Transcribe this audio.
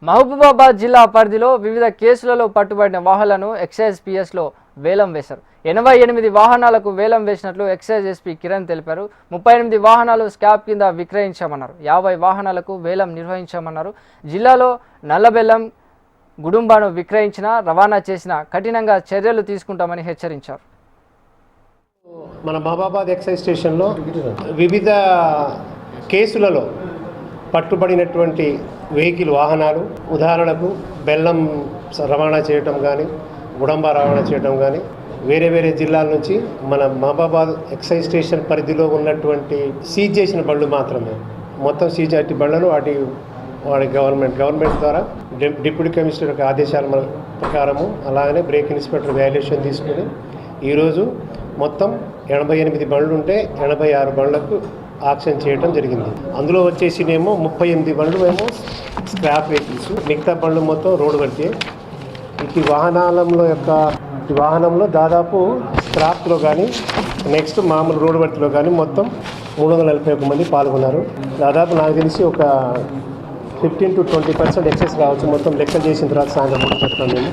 మహబూబాబాద్ జిల్లా పరిధిలో వివిధ కేసులలో పట్టుబడిన వాహనాలను ఎక్సైజ్ పిఎస్లో వేలం వేశారు. 88 వాహనాలకు వేలం వేసినట్లు ఎక్సైజ్ ఎస్పీ కిరణ్ తెలిపారు. 38 వాహనాలు స్కాప్ కింద విక్రయించామన్నారు. 50 వాహనాలకు వేలం నిర్వహించామన్నారు. జిల్లాలో నల్లబెల్లం గుడుంబాను విక్రయించినా రవాణా చేసినా కఠినంగా చర్యలు తీసుకుంటామని హెచ్చరించారు. మన మహబూబాబాద్ ఎక్సైజ్ స్టేషన్లో వివిధ కేసులలో పట్టుబడినటువంటి వెహికల్ వాహనాలు, ఉదాహరణకు బెల్లం రవాణా చేయటం కానీ, గుడంబా రవాణా చేయటం కానీ, వేరే వేరే జిల్లాల నుంచి మన మహబూబాబాద్ ఎక్సైజ్ స్టేషన్ పరిధిలో ఉన్నటువంటి సీజ్ చేసిన బళ్ళు మాత్రమే. మొత్తం సీజ్ అట్టి బళ్లను వాడి గవర్నమెంట్ ద్వారా డిప్యూటీ కమిషనర్ యొక్క ఆదేశాల ప్రకారము, అలాగనే బ్రేక్ ఇన్స్పెక్టర్ వాల్యుయేషన్ తీసుకుని ఈరోజు మొత్తం 88 బండ్లు ఉంటే 86 బండ్లకు ఆక్షన్ చేయడం జరిగింది. అందులో వచ్చేసినేమో 38 బండ్లు ఏమో స్క్రాప్ వెహికల్స్, మిగతా బండ్లు మొత్తం రోడ్డు వర్తి. ఈ వాహనంలో దాదాపు స్క్రాప్లో కానీ నెక్స్ట్ మామూలు రోడ్డు వర్తిలో కానీ మొత్తం 341 మంది పాల్గొన్నారు. దాదాపు నాకు తెలిసి ఒక 15 to 20% ఎక్సెస్ కావచ్చు. మొత్తం లెక్కలు చేసిన తర్వాత సాయంత్రం చెప్తాను నేను.